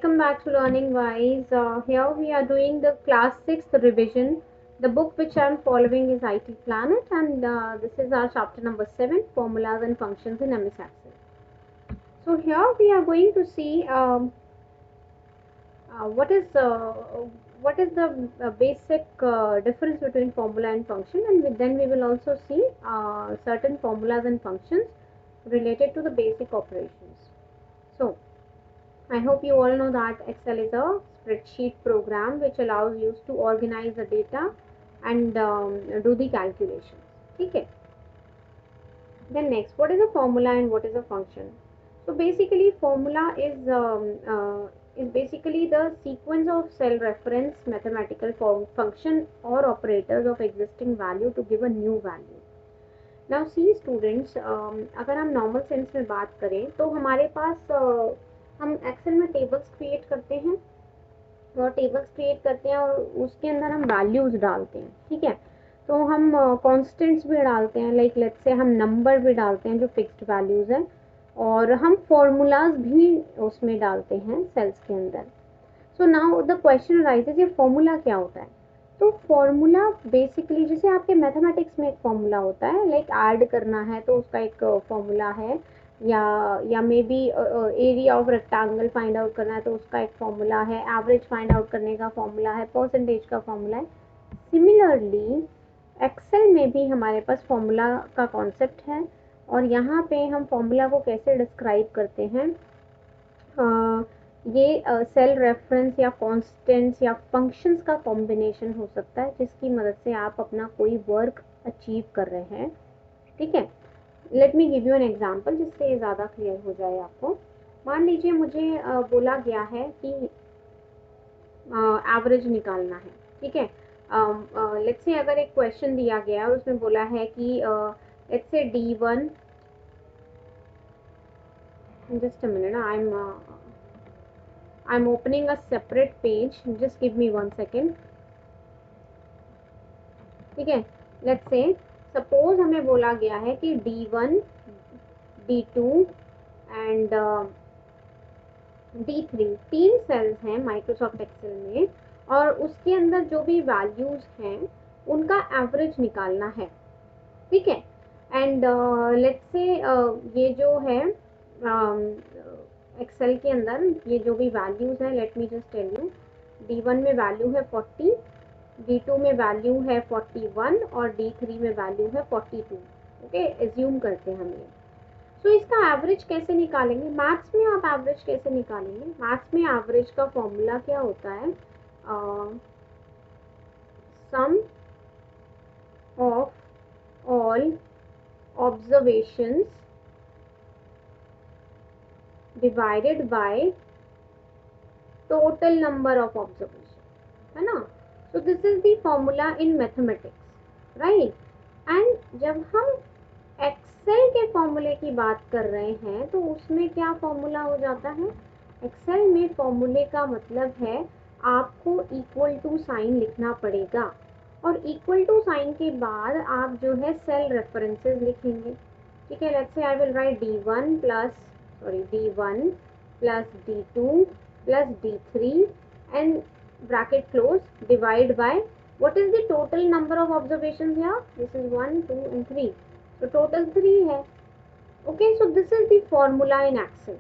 welcome back to Learning Wise. Here we are doing the class 6th revision. The book which I am following is IT Planet, and this is our chapter number 7, Formulas and Functions in MS Excel. So here we are going to see what is the basic difference between formula and function, and then we will also see certain formulas and functions related to the basic operations. So I hope you all know that Excel is a spreadsheet program which allows you to organize the data and do the calculations. Okay. Then next, what is a formula and what is a function? So basically, formula is basically the sequence of cell reference mathematical function or operators of existing value to give a new value. Now see students, अगर हम normal sense में बात करें तो हमारे पास हम Excel में tables create करते हैं और उसके अंदर हम वैल्यूज डालते हैं. ठीक है, तो हम कॉन्स्टेंट्स भी डालते हैं, लाइक लेट्स से हम नंबर भी डालते हैं जो फिक्स्ड वैल्यूज हैं, और हम फॉर्मूलाज भी उसमें डालते हैं सेल्स के अंदर. So now the question rises, ये फॉर्मूला क्या होता है? तो फॉर्मूला बेसिकली जैसे आपके मैथमेटिक्स में एक फॉर्मूला होता है, लाइक ऐड करना है तो उसका एक फॉर्मूला है, या may be area of rectangle find out करना है तो उसका एक फॉर्मूला है, एवरेज फाइंड आउट करने का फॉर्मूला है, परसेंटेज का फॉर्मूला है. सिमिलरली एक्सेल में भी हमारे पास फॉर्मूला का कॉन्सेप्ट है, और यहाँ पे हम फॉर्मूला को कैसे डिस्क्राइब करते हैं, ये सेल रेफरेंस या कॉन्स्टेंट्स या फंक्शंस का कॉम्बिनेशन हो सकता है जिसकी मदद से आप अपना कोई वर्क अचीव कर रहे हैं. ठीक है, let me give you an example जिससे ये ज़्यादा क्लियर हो जाए आपको. मान लीजिए मुझे बोला गया है कि एवरेज निकालना है. ठीक है, लेट्स से अगर एक क्वेश्चन दिया गया है और उसमें बोला है कि let's say D1, just a minute, I'm opening a separate page, just give me 1 second. ठीक है, let's say suppose हमें बोला गया है कि D1, D2 and D3 तीन सेल्स हैं माइक्रोसॉफ्ट एक्सेल में, और उसके अंदर जो भी वैल्यूज हैं उनका एवरेज निकालना है. ठीक है, एंड लेट्स से ये जो है एक्सेल के अंदर ये जो भी वैल्यूज हैं, let me just tell you. D1 में वैल्यू है 40, D2 में वैल्यू है 41 और D3 में वैल्यू है 42. ओके, एज्यूम करते हैं हम ये. सो इसका एवरेज कैसे निकालेंगे? मैथ्स में आप एवरेज कैसे निकालेंगे? मैथ्स में एवरेज का फॉर्मूला क्या होता है? Sum of all observations divided by total number of observation, है ना. So this is the formula in mathematics, right. And जब हम एक्सेल के फॉर्मूले की बात कर रहे हैं तो उसमें क्या फॉर्मूला हो जाता है? एक्सेल में फॉर्मूले का मतलब है आपको इक्वल टू साइन लिखना पड़ेगा, और इक्वल टू साइन के बाद आप जो है सेल रेफरेंसेस लिखेंगे. ठीक है, let's say I will write D1 plus D2 plus D3 and bracket close, divide by what is the total number of observations here? This is 1, 2 and 3. So total 3 है. Okay, so this is the formula in Excel.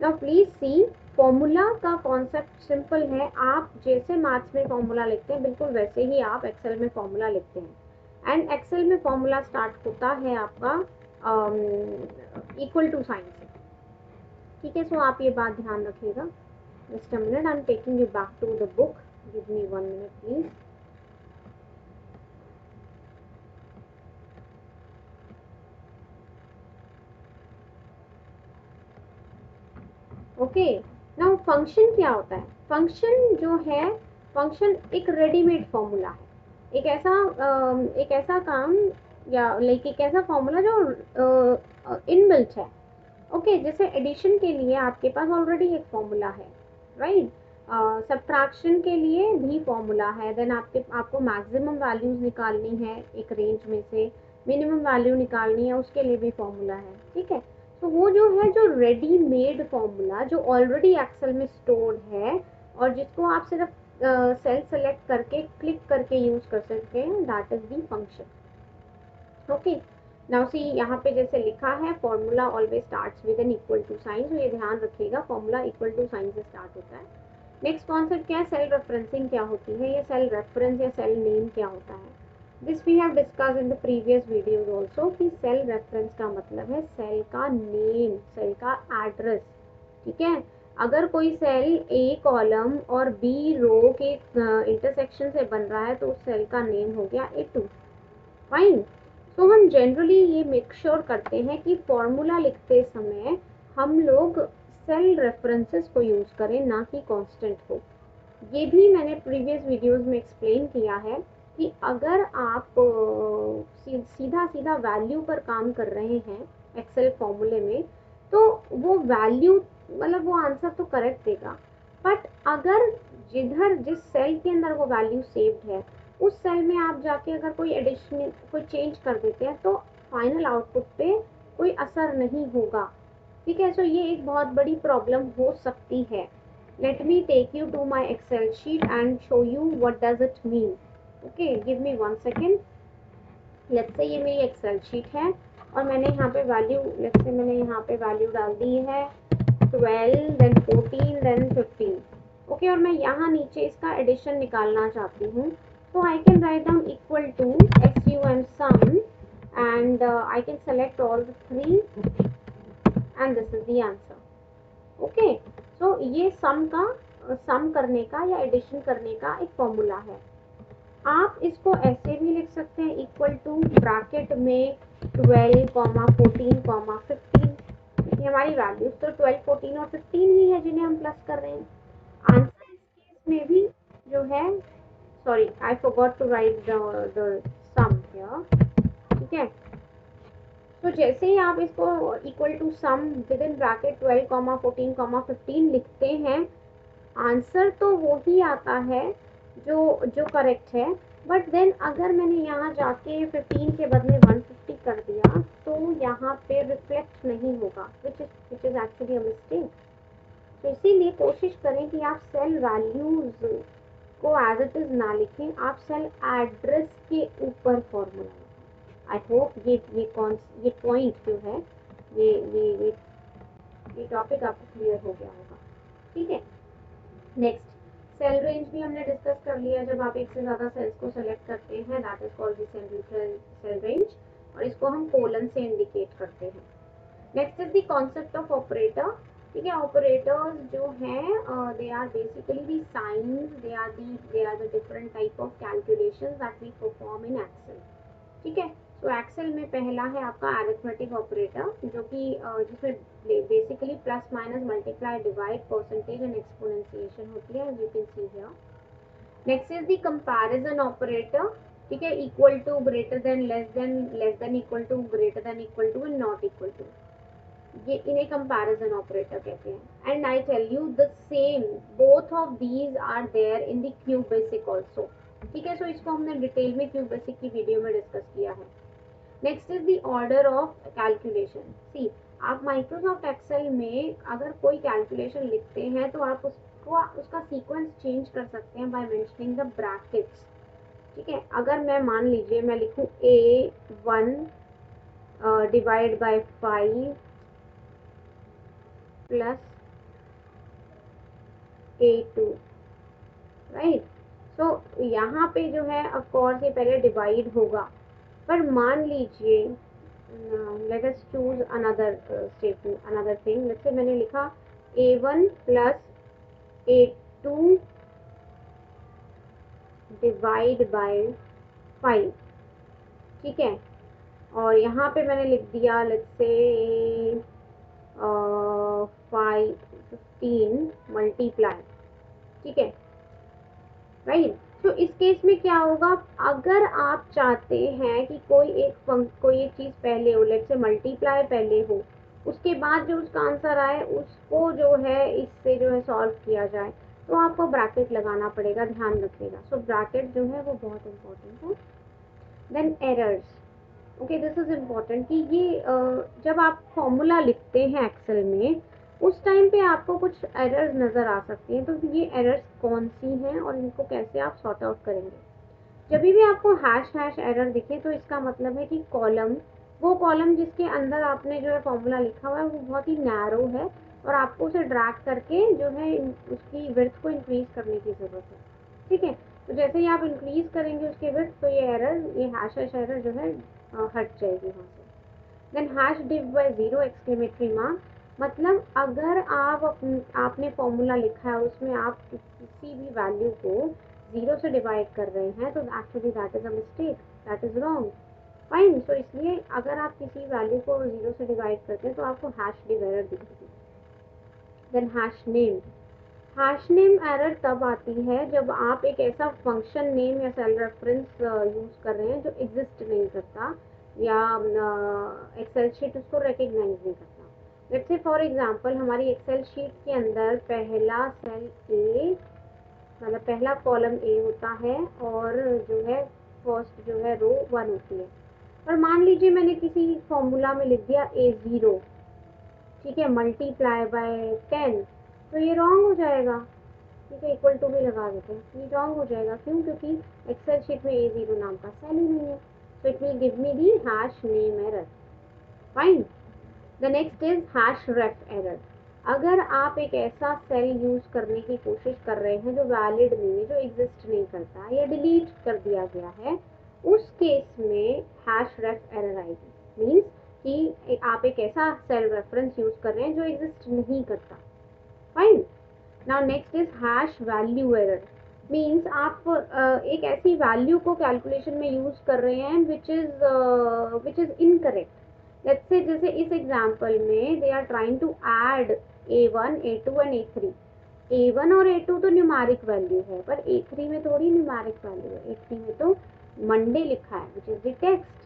Now please see, formula का concept simple है. आप जैसे maths में formula लिखते हैं बिल्कुल वैसे ही आप एक्सेल में फॉर्मूला लिखते हैं, एंड एक्सेल में फॉर्मूला स्टार्ट होता है आपका इक्वल टू साइन से. ठीक है, सो आप ये बात ध्यान रखिएगा. Just a minute, I'm taking you back to the book. Give me 1 minute, please. Okay, now function क्या होता है? फंक्शन जो है, फंक्शन एक रेडीमेड फॉर्मूला है, एक ऐसा काम या लाइक एक ऐसा फॉर्मूला जो इनबिल्ट है. ओके, जैसे एडिशन के लिए आपके पास ऑलरेडी एक फॉर्मूला है, राइट. सब्ट्रैक्शन के लिए भी फॉर्मूला है. देन आपको मैक्सिमम वैल्यूज निकालनी है एक रेंज में से, मिनिमम वैल्यू निकालनी है, उसके लिए भी फॉर्मूला है. ठीक है, तो वो जो है, जो रेडीमेड फॉर्मूला जो ऑलरेडी एक्सेल में स्टोर्ड है और जिसको आप सिर्फ सेल सेलेक्ट करके क्लिक करके यूज कर सकते हैं, that is the function. Okay, now see यहाँ पे जैसे लिखा है formula always starts with an equal to sign, तो ये ध्यान रखिएगा फॉर्मूला इक्वल टू साइन से स्टार्ट होता है। नेक्स्ट कॉन्सेप्ट क्या है, सेल रेफरेंसिंग क्या होती है, या सेल रेफरेंस या सेल नेम क्या होता है। This we have discuss in the previous videos also कि सेल रेफरेंस का मतलब है सेल का नेम, सेल का एड्रेस। ठीक है, अगर कोई सेल ए कॉलम और बी रो के इंटरसेक्शन से बन रहा है तो उस सेल का नेम हो गया A2। फाइन। तो हम जनरली ये मेक श्योर करते हैं कि फॉर्मूला लिखते समय हम लोग सेल रेफरेंसेस को यूज करें, ना कि कांस्टेंट को। ये भी मैंने प्रीवियस वीडियोस में एक्सप्लेन किया है कि अगर आप सीधा सीधा वैल्यू पर काम कर रहे हैं एक्सेल फॉर्मूले में, तो वो वैल्यू मतलब वो आंसर तो करेक्ट देगा, बट अगर जिधर जिस सेल के अंदर वो वैल्यू सेव्ड है उस सेल में आप जाके अगर कोई एडिशन कोई चेंज कर देते हैं तो फाइनल आउटपुट पे कोई असर नहीं होगा। ठीक है, सो ये एक बहुत बड़ी प्रॉब्लम हो सकती है। Let me take you to my Excel sheet and show you what does it mean. Okay, give me 1 second. Let's say ये मेरी Excel sheet है और मैंने यहाँ पे वैल्यू, let's say मैंने यहाँ पे वैल्यू डाल दी है 12, then 14, then 15. Okay, और मैं यहाँ नीचे इसका एडिशन निकालना चाहती हूँ, तो I can write down equal to sum sum and I can select all the three and this is the answer. Okay, so ये सम करने का या एडिशन करने का एक फॉर्मूला है। आप इसको ऐसे भी लिख सकते हैं, इक्वल टू ब्रैकेट में 12, 14, 15। ये हमारी वैल्यूज तो 12, 14 और 15 ही है जिन्हें हम प्लस कर रहे हैं। आंसर इस केस में भी जो है, sorry I forgot to write the sum here. ठीक है, तो जैसे ही आप इसको equal to sum with in bracket 12, 14, 15 लिखते हैं, आंसर तो वो ही आता है जो जो करेक्ट है, बट देन अगर मैंने यहाँ जाके 15 के बदले 150 कर दिया तो यहाँ पे रिफ्लेक्ट नहीं होगा, which is actually a mistake. तो इसीलिए कोशिश करें कि आप सेल वैल्यूज को एज इट इज ना लिखें, आप सेल एड्रेस के ऊपर फॉर्मूला। आई होप ये पॉइंट जो है, ये ये ये ये टॉपिक आपको क्लियर हो गया होगा। ठीक है, नेक्स्ट सेल रेंज भी हमने डिस्कस कर लिया। जब आप एक से ज़्यादा सेल्स को सेलेक्ट करते हैं, that is called the cell range, और इसको हम कोलन से इंडिकेट करते हैं। Next is the concept of operator. ठीक है, ऑपरेटर्स जो हैं they are basically the signs, they are the different type of calculations that we perform in Excel. ठीक है, तो एक्सेल में पहला है आपका अरिथमेटिक ऑपरेटर, जो कि जिसमें basically plus minus multiply divide percentage and exponentiation होती है, as you can see here. Next is the comparison operator. ठीक है, equal to, greater than, less than equal to, greater than equal to and not equal to, ये इन्हें comparison operator कहते हैं। And I tell you the same, both of these are there in the cube basic also. ठीक है, so इसको हमने detail में cube basic की वीडियो में डिस्कस किया है। Next is the order of calculation. See, आप माइक्रोसॉफ्ट एक्सेल में अगर कोई कैलकुलेशन लिखते हैं तो आप उसको उसका सीक्वेंस चेंज कर सकते हैं बाय मेंशनिंग द ब्रैकेट्स। ठीक है, अगर मैं मान लीजिए मैं लिखूं A1 divide by 5 plus A2, right. So यहाँ पे जो है ऑफ कोर्स ये पहले डिवाइड होगा, पर मान लीजिए let us choose another statement, another thing. Let's say मैंने लिखा A1 plus A2 divide by 5। ठीक है, और यहाँ पे मैंने लिख दिया लेट्स से 15 मल्टीप्लाई। ठीक है, राइट। तो इस केस में क्या होगा, अगर आप चाहते हैं कि कोई एक चीज़ पहले हो, लेट्स से मल्टीप्लाई पहले हो, उसके बाद जो उसका आंसर आए उसको जो है इससे जो है सॉल्व किया जाए, तो आपको ब्रैकेट लगाना पड़ेगा, ध्यान रखिएगा। सो ब्रैकेट जो है वो बहुत इंपॉर्टेंट है। Then errors. Okay, this is important कि ये जब आप फॉर्मूला लिखते हैं एक्सेल में, उस टाइम पे आपको कुछ एरर्स नज़र आ सकती हैं, तो ये एरर्स कौन सी हैं और इनको कैसे आप सॉर्ट आउट करेंगे। जब भी आपको हैश हैश एरर दिखे तो इसका मतलब है कि कॉलम, वो कॉलम जिसके अंदर आपने जो है फॉर्मूला लिखा हुआ है वो बहुत ही नैरो है और आपको उसे ड्रैग करके जो है उसकी विड्थ को इंक्रीज करने की ज़रूरत है। ठीक है, तो जैसे ही आप इंक्रीज करेंगे उसके विड्थ, तो ये एरर, ये हैश हैश एरर जो है हट जाएगी वहाँ से। Then hash div by zero exclamatory mark, मतलब अगर आप आपने फॉर्मूला लिखा है उसमें आप किसी भी वैल्यू को जीरो से डिवाइड कर रहे हैं तो actually that is a mistake, that is wrong. Fine, so इसलिए अगर आप किसी वैल्यू को जीरो से डिवाइड करते हैं तो आपको हैश डिव एरर दिखेगी। देन हैश नेम एरर तब आती है जब आप एक ऐसा फंक्शन नेम या सेल रेफरेंस यूज कर रहे हैं जो एग्जिस्ट नहीं करता, या एक्सेल शीट उसको रिकग्नाइज नहीं करता। लेट्स से फॉर एग्जांपल हमारी एक्सेल शीट के अंदर पहला सेल ए, मतलब पहला कॉलम ए होता है और जो है फर्स्ट जो है रो 1 होती है। और मान लीजिए मैंने किसी फॉर्मूला में लिख दिया A0, ठीक है, मल्टीप्लाई बाय 10, तो ये रॉन्ग हो जाएगा। ठीक है, इक्वल टू भी लगा देते हैं, ये रॉन्ग हो जाएगा। क्यों? क्योंकि एक्सेल शीट में A0 नाम का सेल ही नहीं है। So it will give me the hash name error. Fine. The next is hash ref error. अगर आप एक ऐसा सेल यूज करने की कोशिश कर रहे हैं जो वैलिड नहीं है, जो एग्जिस्ट नहीं करता या डिलीट कर दिया गया है, उस केस में हैश रेफ एरर आएगी। मीन्स कि आप एक ऐसा सेल रेफरेंस यूज कर रहे हैं जो एग्जिस्ट नहीं करता। Fine. Now next is hash value error. Means आप एक ऐसी वैल्यू को कैलकुलेशन में यूज कर रहे हैं which is incorrect. Let's say जैसे इस एग्जांपल में they are trying to add A1, A2 and A3। A1 और A2 तो न्यूमेरिक वैल्यू है, पर A3 में थोड़ी न्यूमेरिक वैल्यू है। A3 में तो मंडे लिखा है which is the text.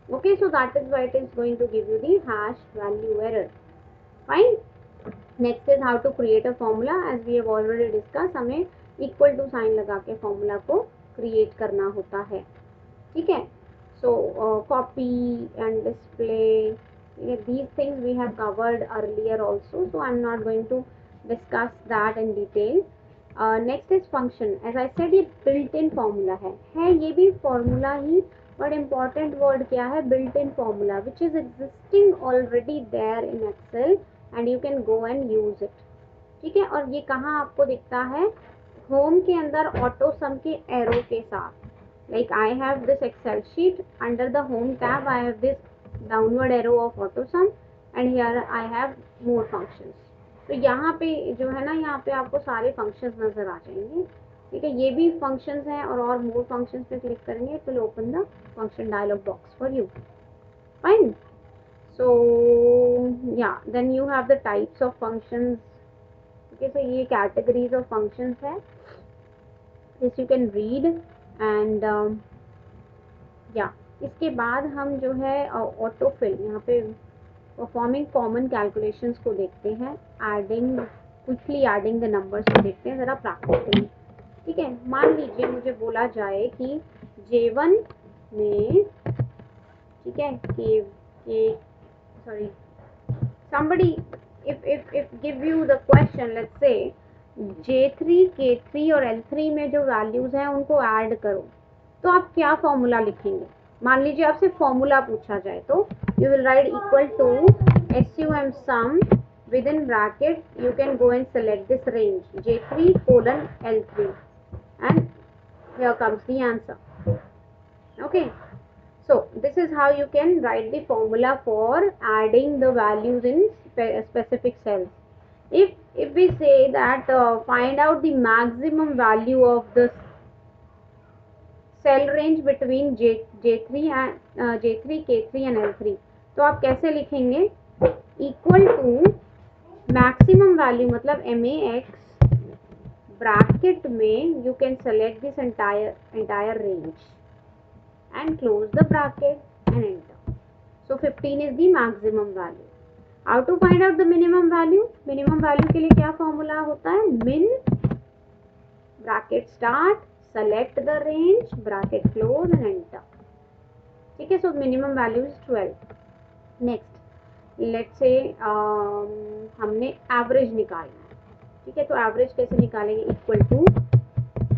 Okay, so that is why it is going to give you the hash value error. Fine. Next is how to create a formula. As we have already discuss, हमें equal to sign लगा के formula को create करना होता है। ठीक है, सो copy and display, these things we have covered earlier also, so I'm not going to discuss that in detail. Next is function. As I said, ये built in formula है ये भी formula he, but important word क्या है? built in formula, which is existing already there in Excel and you can go and use it. ठीक है, और ये कहाँ आपको दिखता है? होम के अंदर ऑटो सम के एरो के साथ। Like I have this Excel sheet, under the home tab I have this downward arrow of auto sum and here I have more functions. तो यहाँ पे जो है ना, यहाँ पे आपको सारे फंक्शंस नजर आ जाएंगे। ठीक है, ये भी फंक्शंस हैं और मोर फंक्शंस पे क्लिक करेंगे तो open the function dialog box for you. Fine. So yeah, then you have the types of functions. Okay, so ये categories of functions है, this you can read and yeah, इसके बाद हम जो है ऑटो फिल, यहाँ पे परफॉर्मिंग कॉमन कैलकुलेशंस को देखते हैं, adding, quickly adding the numbers को देखते हैं जरा प्रैक्टिकली। ठीक है, मान लीजिए मुझे बोला जाए कि J1 में, ठीक है, के sorry, somebody if give you the question, let's say J3, K3 और L3 में जो वैल्यूज हैं उनको ऐड करो, तो आप क्या फॉर्मूला लिखेंगे? मान लीजिए आपसे फॉर्मूला पूछा जाए तो you will write equal to SUM sum within bracket you can go and select this range J3 colon L3 and here comes the answer. Okay, so this is how you can write the formula for adding the values in specific cells. If we say that find out the maximum value of this cell range between J3 and J3, K3 and L3, तो आप कैसे लिखेंगे? Equal to maximum value मतलब MAX bracket में you can select this entire range and close the bracket and enter. So 15 is the maximum value. How to find out the minimum value? Minimum value के लिए क्या formula होता है? min bracket start, select the range, bracket close and enter. ठीक है. So minimum value is 12. Next let's say हमने average निकालना है. ठीक है. तो एवरेज कैसे निकालेंगे? इक्वल टू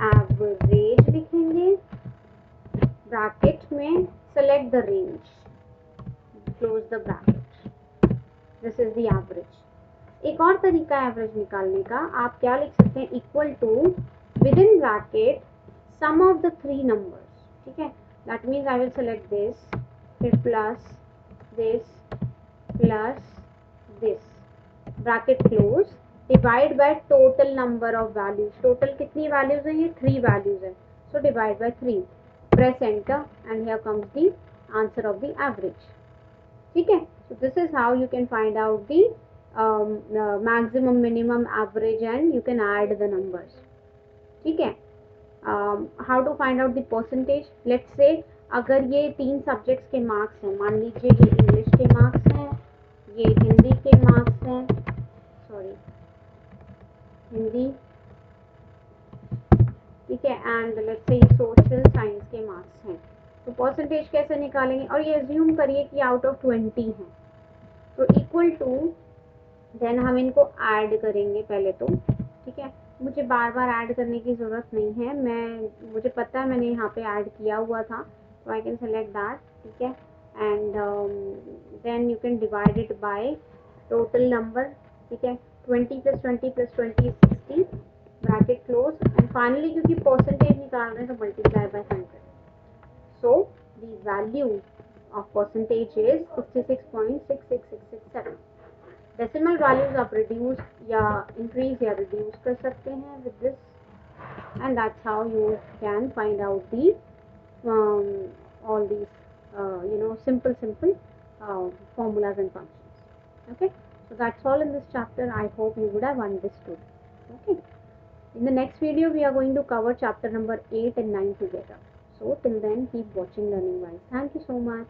एवरेज लिखेंगे ब्रैकेट में, select the range, close the bracket, this is the average. एक और तरीका है एवरेज निकालने का. आप क्या लिख सकते हैं? Equal to with in bracket sum of the 3 numbers. ठीक है. That means I will select this, फिर plus this plus this, bracket close, divide by total number of values. Total कितनी वैल्यूज है? ये 3 वैल्यूज है. So divide by 3, press enter and here comes the answer of the average. ठीक है. So this is how you can find out the maximum, minimum, average, and you can add the numbers. ठीक है. How to find out the percentage? Let's say अगर ये 3 subjects के marks हैं, मान लीजिए ये इंग्लिश के मार्क्स हैं, ये हिंदी के मार्क्स हैं, सॉरी हिंदी, ठीक है, एंड लेट्स से ये सोशल साइंस के मार्क्स हैं. तो परसेंटेज कैसे निकालेंगे? और ये एज्यूम करिए कि आउट ऑफ 20 हैं. तो इक्वल टू, देन हम इनको ऐड करेंगे पहले तो. ठीक है. मुझे बार बार ऐड करने की ज़रूरत नहीं है, मुझे पता है मैंने यहाँ पे ऐड किया हुआ था, तो आई कैन सेलेक्ट दैट. ठीक है. And then you can divide it by total number. ठीक है. 20 + 20 + 20 is 60, bracket close, and finally क्योंकि परसेंटेज निकाल रहे हैं तो multiply by 100. So the value of percentage is 66.66667. Decimal values आप रिड्यूस या इंक्रीज या रिड्यूस कर सकते हैं with this, and that's how you can find out the all these simple formulas and functions. Okay, so that's all in this chapter. I hope you would have understood. Okay, in the next video we are going to cover chapter number 8 and 9 together. So till then, keep watching Learning Wise. Thank you so much.